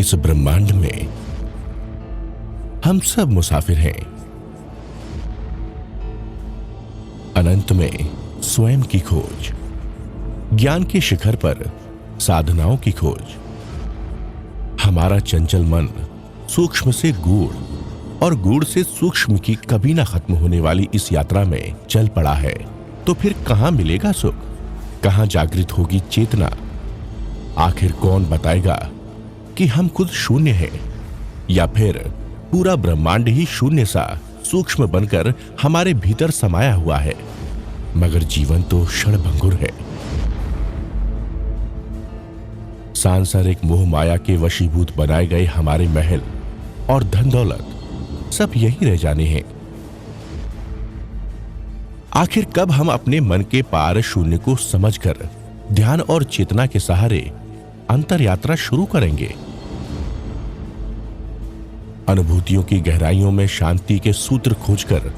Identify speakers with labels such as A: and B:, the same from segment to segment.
A: इस ब्रह्मांड में हम सब मुसाफिर हैं। अनंत में स्वयं की खोज, ज्ञान के शिखर पर साधनाओं की खोज। हमारा चंचल मन सूक्ष्म से गूढ़ और गूढ़ से सूक्ष्म की कभी ना खत्म होने वाली इस यात्रा में चल पड़ा है। तो फिर कहां मिलेगा सुख, कहां जागृत होगी चेतना? आखिर कौन बताएगा कि हम खुद शून्य हैं या फिर पूरा ब्रह्मांड ही शून्य सा सूक्ष्म बनकर हमारे भीतर समाया हुआ है? मगर जीवन तो क्षणभंगुर है। सांसारिक मोह माया के वशीभूत बनाए गए हमारे महल और धन दौलत सब यही रह जाने हैं। आखिर कब हम अपने मन के पार शून्य को समझकर ध्यान और चेतना के सहारे अंतर यात्रा शुरू करेंगे? अनुभूतियों की गहराइयों में शांति के सूत्र खोजकर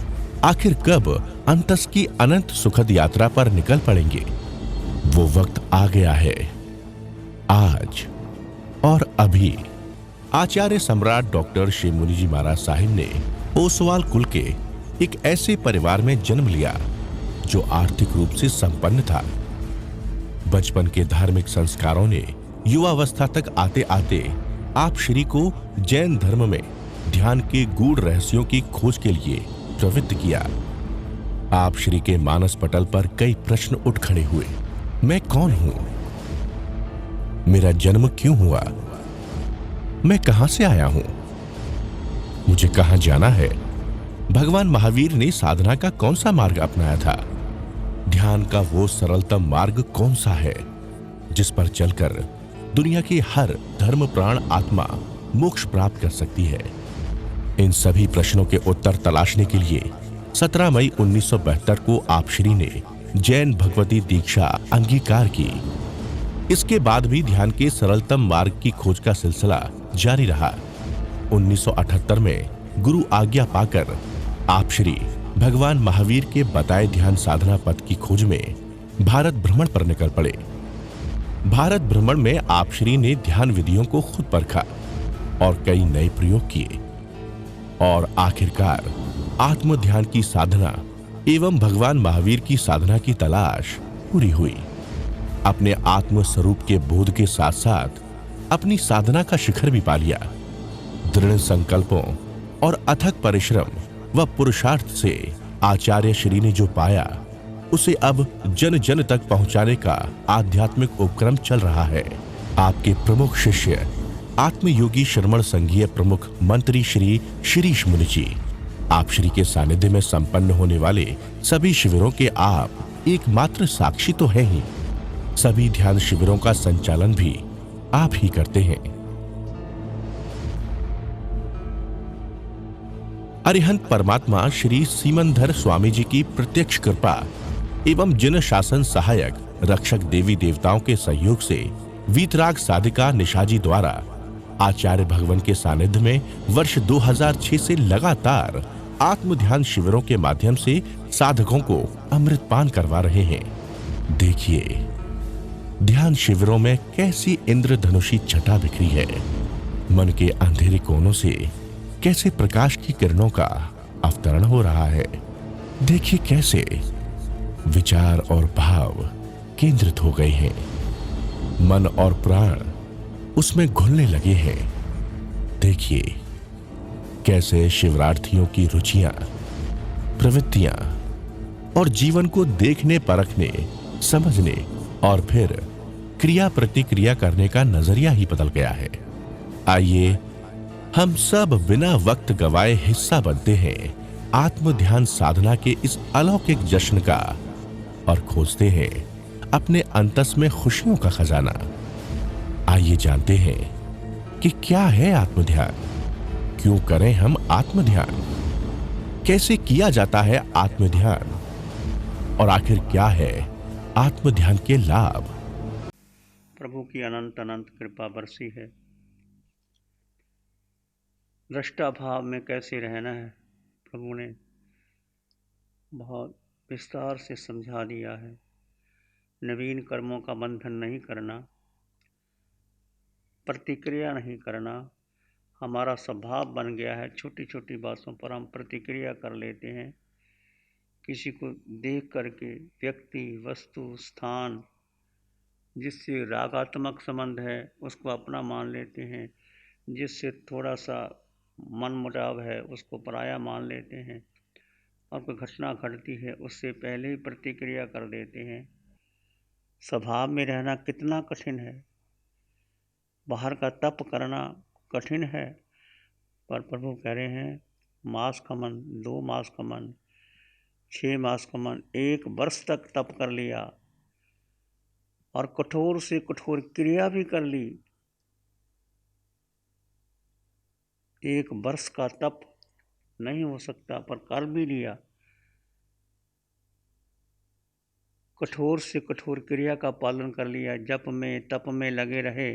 A: आखिर कब अंतस की अनंत सुखद यात्रा पर निकल पड़ेंगे? वो वक्त आ गया है, आज और अभी। आचार्य सम्राट डॉक्टर श्री मुनि जी महाराज साहिब ने ओसवाल कुल के एक ऐसे परिवार में जन्म लिया जो आर्थिक रूप से संपन्न था। बचपन के धार्मिक संस्कारों ने युवावस्था तक आते आते आप श्री को जैन धर्म में ध्यान के गूढ़ रहस्यों की खोज के लिए प्रवृत्त किया। आप श्री के मानस पटल पर कई प्रश्न उठ खड़े हुए। मैं कौन हूं? मेरा जन्म क्यों हुआ? मैं कहां से आया हूं? मुझे कहां जाना है? भगवान महावीर ने साधना का कौन सा मार्ग अपनाया था? ध्यान का वो सरलतम मार्ग कौन सा है जिस पर चलकर दुनिया की हर धर्म प्राण आत्मा मोक्ष प्राप्त कर सकती है? इन सभी प्रश्नों के उत्तर तलाशने के लिए 17 मई 1972 को आप श्री ने जैन भगवती दीक्षा अंगीकार की। इसके बाद भी ध्यान के सरलतम मार्ग की खोज का सिलसिला जारी रहा। 1978 में गुरु आज्ञा पाकर आप श्री भगवान महावीर के बताए ध्यान साधना पथ की खोज में भारत भ्रमण पर निकल पड़े। भारत भ्रमण में आप श्री ने ध्यान विधियों को खुद परखा और कई नए प्रयोग किए और आखिरकार आत्म ध्यान की साधना एवं भगवान महावीर की साधना की तलाश पूरी हुई। अपने आत्म स्वरूप के बोध के साथ साथ अपनी साधना का शिखर भी पा लिया। दृढ़ संकल्पों और अथक परिश्रम व पुरुषार्थ से आचार्य श्री ने जो पाया उसे अब जन जन तक पहुंचाने का आध्यात्मिक उपक्रम चल रहा है। आपके प्रमुख शिष्य आत्मयोगी श्रमण संघीय प्रमुख मंत्री श्री शिरीष मुनि जी आप श्री के सानिध्य में संपन्न होने वाले सभी शिविरों के आप एकमात्र साक्षी तो हैं ही। सभी ध्यान शिविरों का संचालन भी आप ही करते हैं। अरिहंत परमात्मा श्री सीमंधर स्वामी जी की प्रत्यक्ष कृपा एवं जन शासन सहायक रक्षक देवी देवताओं के सहयोग से वीतराग साधिका निशा जी द्वारा आचार्य भगवान के सानिध्य में वर्ष 2006 से लगातार आत्म ध्यान शिविरों के माध्यम से साधकों को अमृतपान करवा रहे हैं। देखिए ध्यान शिविरों में कैसी इंद्रधनुषी छटा बिखरी है। मन के अंधेरे कोनों से कैसे प्रकाश की किरणों का अवतरण हो रहा है। देखिए कैसे विचार और भाव केंद्रित हो गए हैं। मन और प्राण उसमें घुलने लगे हैं। देखिए कैसे शिवरार्थियों की रुचियां, प्रवृत्तियां और जीवन को देखने परखने समझने और फिर क्रिया प्रतिक्रिया करने का नजरिया ही बदल गया है। आइए हम सब बिना वक्त गवाए हिस्सा बनते हैं आत्म ध्यान साधना के इस अलौकिक जश्न का और खोजते हैं अपने अंतस में खुशियों का खजाना। आइए जानते हैं कि क्या है आत्म ध्यान, क्यों करें हम आत्म ध्यान, कैसे किया जाता है आत्म ध्यान और आखिर क्या है आत्म ध्यान के लाभ।
B: प्रभु की अनंत अनंत कृपा बरसी है। दृष्टा भाव में कैसे रहना है प्रभु ने बहुत विस्तार से समझा दिया है। नवीन कर्मों का बंधन नहीं करना, प्रतिक्रिया नहीं करना हमारा स्वभाव बन गया है। छोटी छोटी बातों पर हम प्रतिक्रिया कर लेते हैं। किसी को देख करके व्यक्ति, वस्तु, स्थान जिससे रागात्मक संबंध है उसको अपना मान लेते हैं। जिससे थोड़ा सा मनमुटाव है उसको पराया मान लेते हैं। और कोई घटना घटती है उससे पहले ही प्रतिक्रिया कर देते हैं। स्वभाव में रहना कितना कठिन है। बाहर का तप करना कठिन है, पर प्रभु कह रहे हैं मास खमन, 2 मास खमन, 6 मास खमन, 1 वर्ष तक तप कर लिया और कठोर से कठोर क्रिया भी कर ली। 1 वर्ष का तप नहीं हो सकता, पर कर भी लिया। कठोर से कठोर क्रिया का पालन कर लिया। जप में, तप में लगे रहे,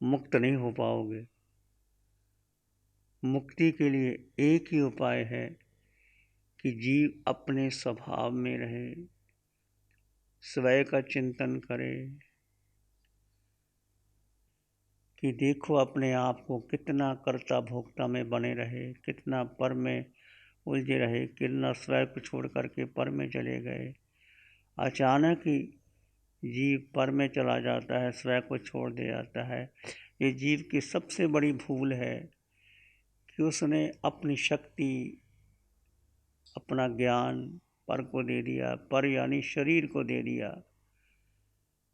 B: मुक्त नहीं हो पाओगे। मुक्ति के लिए एक ही उपाय है कि जीव अपने स्वभाव में रहे, स्वयं का चिंतन करे कि देखो अपने आप को कितना कर्ता भोक्ता में बने रहे, कितना पर में उलझे रहे, कितना स्वयं को छोड़ करके पर में चले गए। अचानक ही जीव पर में चला जाता है, स्वयं को छोड़ दे जाता है। ये जीव की सबसे बड़ी भूल है कि उसने अपनी शक्ति, अपना ज्ञान पर को दे दिया। पर यानी शरीर को दे दिया।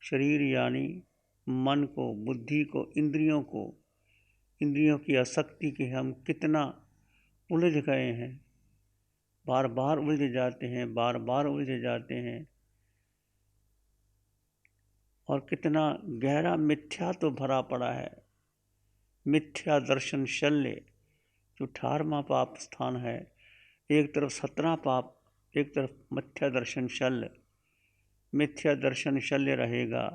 B: शरीर यानी मन को, बुद्धि को, इंद्रियों को। इंद्रियों की आसक्ति के हम कितना उलझ गए हैं। बार बार उलझ जाते हैं, बार बार उलझ जाते हैं। और कितना गहरा मिथ्या तो भरा पड़ा है। मिथ्या दर्शन शल्य जो 18वां पाप स्थान है। एक तरफ 17 पाप, एक तरफ मिथ्या दर्शन शल्य। मिथ्या दर्शन शल्य रहेगा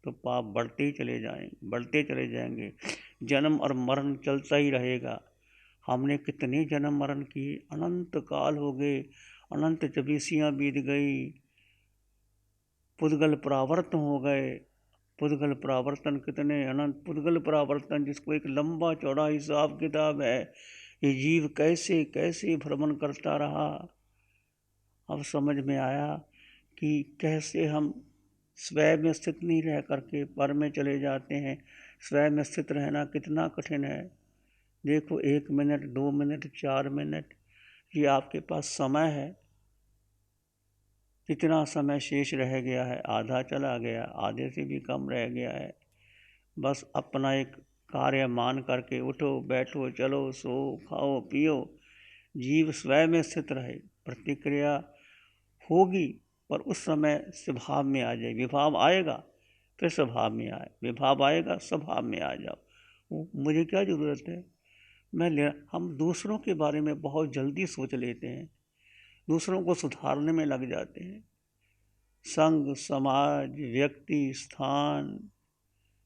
B: तो पाप बढ़ते ही चले जाएंगे, बढ़ते चले जाएंगे। जन्म और मरण चलता ही रहेगा। हमने कितने जन्म मरण किए, अनंत काल हो गए, अनंत चबीसियाँ बीत गई, पुद्गल परावर्तन हो गए। पुद्गल परावर्तन कितने अनंत पुद्गल परावर्तन, जिसको एक लंबा चौड़ा हिसाब किताब है। ये जीव कैसे कैसे भ्रमण करता रहा। अब समझ में आया कि कैसे हम स्वयं में स्थित नहीं रह करके पर में चले जाते हैं। स्वयं में स्थित रहना कितना कठिन है। देखो 1 मिनट, 2 मिनट, 4 मिनट, ये आपके पास समय है। कितना समय शेष रह गया है, आधा चला गया, आधे से भी कम रह गया है। बस अपना एक कार्य मान करके उठो, बैठो, चलो, सो, खाओ, पियो। जीव स्वयं में स्थित रहे। प्रतिक्रिया होगी पर उस समय स्वभाव में आ जाए। विभाव आएगा फिर स्वभाव में आए, विभाव आएगा स्वभाव में आ जाओ। मुझे क्या ज़रूरत है। हम दूसरों के बारे में बहुत जल्दी सोच लेते हैं, दूसरों को सुधारने में लग जाते हैं। संघ, समाज, व्यक्ति, स्थान,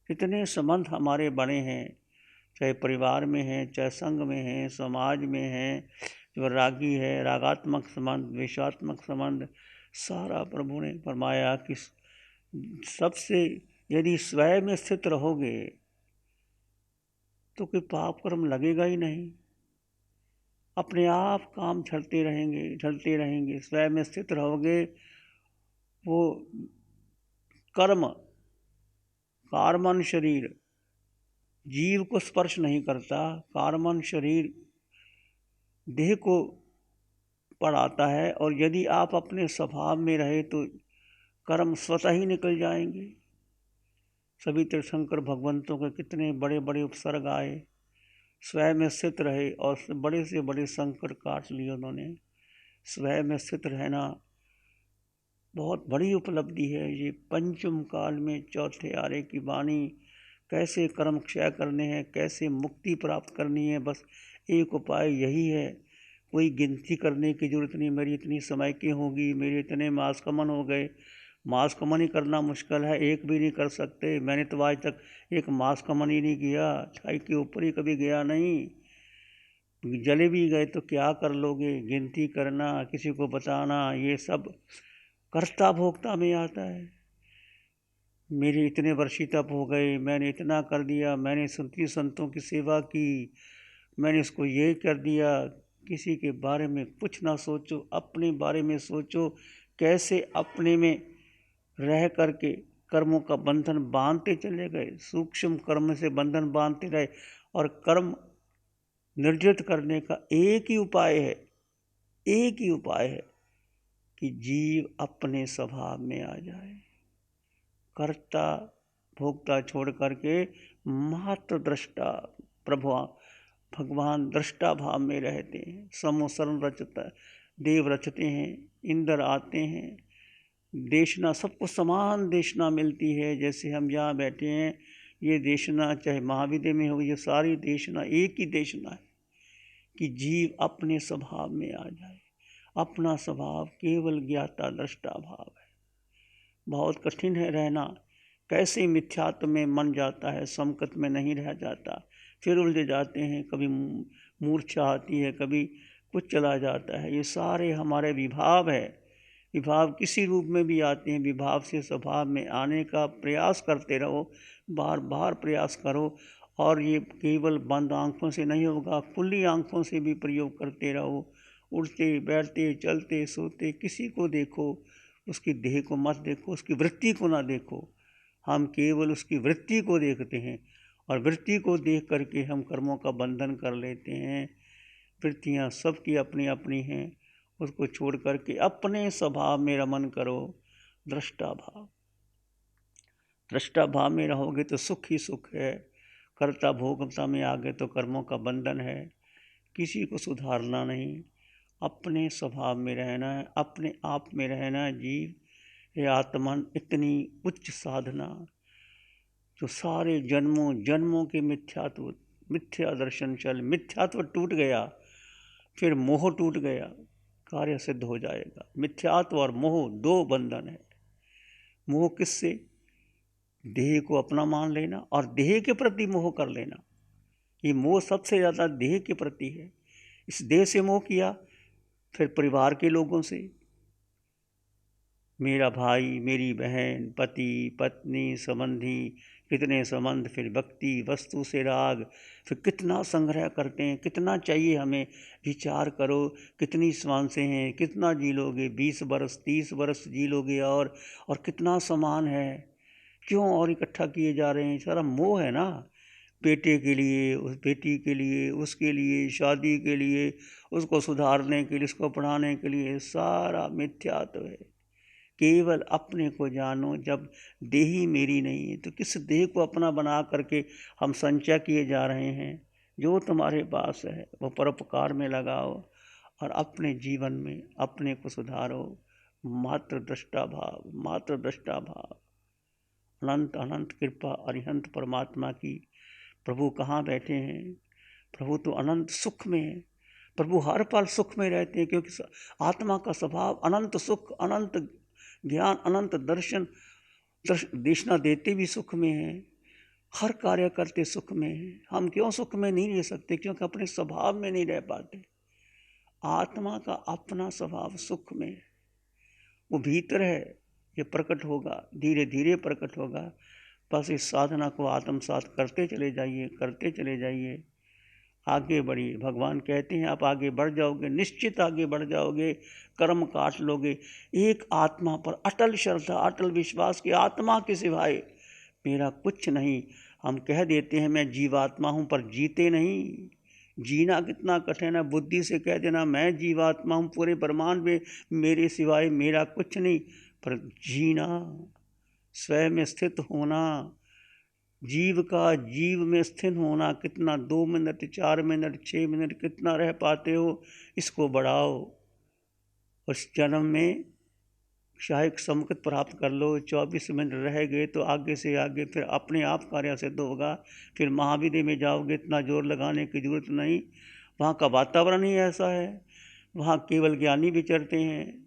B: कितने संबंध हमारे बने हैं। चाहे परिवार में हैं, चाहे संघ में हैं, समाज में हैं, जो रागी है, रागात्मक संबंध, द्वेषात्मक संबंध, सारा प्रभु ने फरमाया कि सबसे यदि स्वयं में स्थित रहोगे तो कोई पाप कर्म लगेगा ही नहीं। अपने आप काम झड़ते रहेंगे, झड़ते रहेंगे। स्वयं में स्थित रहोगे, वो कर्म, कार्मन शरीर जीव को स्पर्श नहीं करता। कार्मन शरीर देह को पढ़ाता है। और यदि आप अपने स्वभाव में रहे तो कर्म स्वतः ही निकल जाएंगे। सभी तीर्थंकर भगवंतों के कितने बड़े बड़े उपसर्ग आए, स्वयं में स्थित रहे और बड़े से बड़े संकट काट लिए उन्होंने। स्वयं में स्थित रहना बहुत बड़ी उपलब्धि है। ये पंचम काल में चौथे आरे की वाणी, कैसे कर्म क्षय करने हैं, कैसे मुक्ति प्राप्त करनी है, बस एक उपाय यही है। कोई गिनती करने की जरूरत नहीं, मेरी इतनी समय की होगी, मेरे इतने मास कमन हो गए। मास कमन ही करना मुश्किल है, एक भी नहीं कर सकते। मैंने तो आज तक एक मास कमन ही नहीं किया, 6 के ऊपर ही कभी गया नहीं। जले भी गए तो क्या कर लोगे। गिनती करना, किसी को बताना, ये सब कर्ता भोक्ता में आता है। मेरे इतने वर्षी तप हो गए, मैंने इतना कर दिया, मैंने संती संतों की सेवा की, मैंने इसको ये कर दिया। किसी के बारे में कुछ ना सोचो, अपने बारे में सोचो, कैसे अपने में रह करके कर्मों का बंधन बांधते चले गए। सूक्ष्म कर्म से बंधन बांधते रहे, और कर्म निर्जित करने का एक ही उपाय है, एक ही उपाय है कि जीव अपने स्वभाव में आ जाए। कर्ता भोक्ता छोड़ करके मात्र दृष्टा, प्रभु भगवान दृष्टा भाव में रहते हैं। समोसरण रचता, देव रचते हैं, इंद्र आते हैं, देशना सबको समान देशना मिलती है। जैसे हम यहाँ बैठे हैं, ये देशना चाहे महाविद्या में हो, ये सारी देशना एक ही देशना है कि जीव अपने स्वभाव में आ जाए। अपना स्वभाव केवल ज्ञाता दृष्टा भाव है। बहुत कठिन है रहना। कैसे मिथ्यात्व में मन जाता है, समकत में नहीं रह जाता, फिर उलझ जाते हैं। कभी मूर्छा आती है, कभी कुछ चला जाता है। ये सारे हमारे विभाव है। विभाव किसी रूप में भी आते हैं। विभाव से स्वभाव में आने का प्रयास करते रहो, बार बार प्रयास करो। और ये केवल बंद आंखों से नहीं होगा, खुली आंखों से भी प्रयोग करते रहो। उठते बैठते चलते सोते किसी को देखो, उसकी देह को मत देखो, उसकी वृत्ति को ना देखो। हम केवल उसकी वृत्ति को देखते हैं, और वृत्ति को देख करके हम कर्मों का बंधन कर लेते हैं। वृत्तियाँ सबकी अपनी अपनी हैं, उसको छोड़ करके अपने स्वभाव में रमन करो। दृष्टा भाव, दृष्टा भाव में रहोगे तो सुख ही सुख है। कर्ता भोक्ता में आ गए तो कर्मों का बंधन है। किसी को सुधारना नहीं, अपने स्वभाव में रहना है, अपने आप में रहना है। जीव ये आत्मन इतनी उच्च साधना जो सारे जन्मों जन्मों के मिथ्यात्व, मिथ्या दर्शन चल, मिथ्यात्व टूट गया, फिर मोह टूट गया, कार्य सिद्ध हो जाएगा। मिथ्यात्व और मोह दो बंधन है। मोह किससे? देह को अपना मान लेना और देह के प्रति मोह कर लेना। ये मोह सबसे ज़्यादा देह के प्रति है। इस देह से मोह किया, फिर परिवार के लोगों से, मेरा भाई, मेरी बहन, पति पत्नी, संबंधी, कितने संबंध, फिर व्यक्ति वस्तु से राग, फिर कितना संग्रह करते हैं, कितना चाहिए हमें। विचार करो, कितनी सांसें हैं, कितना जी लोगे, 20 बरस 30 बरस जी लोगे, और कितना सामान है, क्यों और इकट्ठा किए जा रहे हैं। सारा मोह है ना। बेटे के लिए, उस बेटी के लिए, उसके लिए, शादी के लिए, उसको सुधारने के लिए, उसको पढ़ाने के लिए, सारा मिथ्यात्व है। केवल अपने को जानो। जब देही मेरी नहीं है तो किस देह को अपना बना करके हम संचय किए जा रहे हैं। जो तुम्हारे पास है वो परोपकार में लगाओ, और अपने जीवन में अपने को सुधारो। मात्र दृष्टा भाव, मात्र दृष्टा भाव। अनंत अनंत कृपा अरिहंत परमात्मा की। प्रभु कहाँ बैठे हैं? प्रभु तो अनंत सुख में है। प्रभु हर पल सुख में रहते हैं, क्योंकि आत्मा का स्वभाव अनंत सुख, अनंत ज्ञान, अनंत दर्शन। देशना देते भी सुख में हैं, हर कार्य करते सुख में हैं। हम क्यों सुख में नहीं रह सकते? क्योंकि अपने स्वभाव में नहीं रह पाते। आत्मा का अपना स्वभाव सुख में है, वो भीतर है। ये प्रकट होगा, धीरे धीरे प्रकट होगा। बस इस साधना को आत्मसात करते चले जाइए, करते चले जाइए, आगे बढ़िए। भगवान कहते हैं आप आगे बढ़ जाओगे, निश्चित आगे बढ़ जाओगे, कर्म काट लोगे। एक आत्मा पर अटल श्रद्धा, अटल विश्वास कि आत्मा के सिवाय मेरा कुछ नहीं। हम कह देते हैं मैं जीवात्मा हूँ, पर जीते नहीं। जीना कितना कठिन है। बुद्धि से कह देना मैं जीवात्मा हूँ, पूरे ब्रह्मांड में मेरे सिवाय मेरा कुछ नहीं, पर जीना, स्वयं में स्थित होना, जीव का जीव में स्थिर होना कितना, 2 मिनट 4 मिनट 6 मिनट कितना रह पाते हो, इसको बढ़ाओ। उस जन्म में शायद समकत प्राप्त कर लो। 24 मिनट रह गए तो आगे से आगे फिर अपने आप कार्य सिद्ध होगा। फिर महाविद्या में जाओगे, इतना जोर लगाने की जरूरत नहीं। वहाँ का वातावरण ही ऐसा है, वहाँ केवल ज्ञानी विचरते हैं।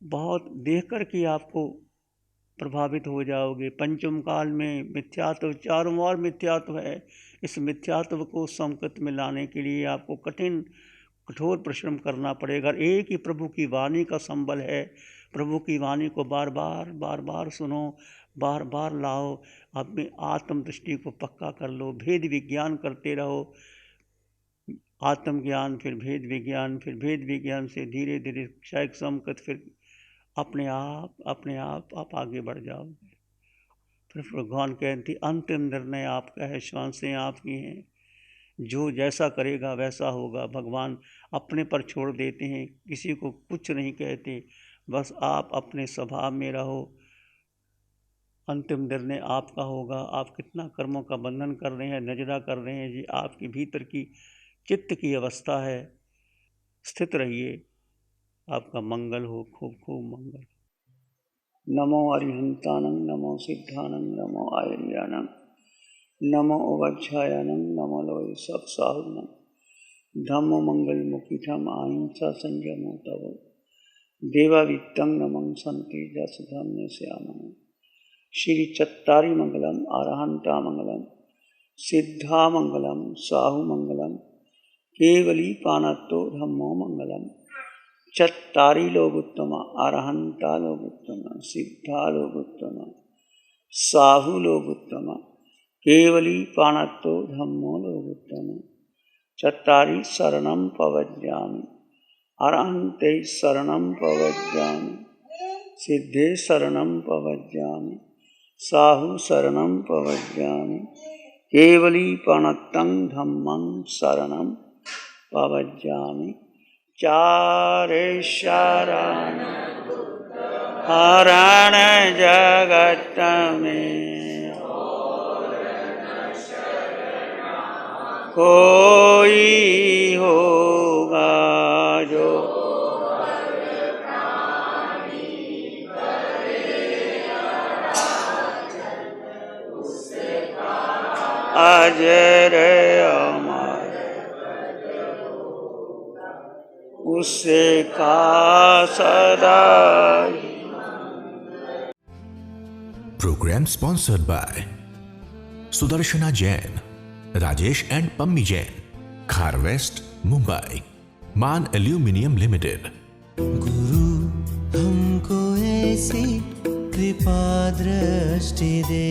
B: बहुत देख कर के आपको प्रभावित हो जाओगे। पंचम काल में मिथ्यात्व चारों ओर मिथ्यात्व है। इस मिथ्यात्व को समकत में लाने के लिए आपको कठोर परिश्रम करना पड़ेगा। एक ही प्रभु की वाणी का संबल है। प्रभु की वाणी को बार बार सुनो, बार बार लाओ, अपनी आत्मदृष्टि को पक्का कर लो, भेद विज्ञान करते रहो, आत्मज्ञान फिर भेद विज्ञान, फिर भेद विज्ञान से धीरे धीरे क्षय समकत, फिर अपने आप आप आगे बढ़ जाओगे। फिर भगवान कहते अंतिम निर्णय आपका है, श्वासें आपकी हैं, जो जैसा करेगा वैसा होगा। भगवान अपने पर छोड़ देते हैं, किसी को कुछ नहीं कहते, बस आप अपने स्वभाव में रहो, अंतिम निर्णय आपका होगा। आप कितना कर्मों का बंधन कर रहे हैं, नजरा कर रहे हैं, जी आपके भीतर की चित्त की अवस्था है। स्थित रहिए, आपका मंगल हो, खूब खूब मंगल। नमो अरिहंतानं, नमो सिद्धानं, नमो आयर्यानं, नमो उपाध्यायानं, नमो लोय सत्साहुनं, धम्मो मंगल मुखितम अहिंसा संयमो तव, देवावित्तं नमं संति जस धम्मे श्यामः। श्री चत्तारी मंगलम, अरहंता मंगलम, सिद्धा मंगलम, साहु मंगलम, केवली पानत्तो धम्मो मंगलम। चत्तारी लोग उत्तम, अरहंता लोग उत्तम, सिद्धा लोग उत्तम, साहु लोग उत्तम, केवली पानत्तो धम्मो लोग उत्तम। चत्तारी शरणं पवज्जामि, अरहंते शरणं पवज्जामि, सिद्धे शरणं पवज्जामि, साहु शरणं पवज्जामि, केवली पानत्तं धम्मं शरणं पवज्जामि। चारे शरण हरण जगत में, कोई होगा जो अजर अमर, उससे का सदा।
A: Program sponsored by Sudarshana Jain, Rajesh and Pammi Jain, Khar West, Mumbai, Man Aluminium Limited।
C: गुरु हमको ऐसी कृपा दृष्टि दे।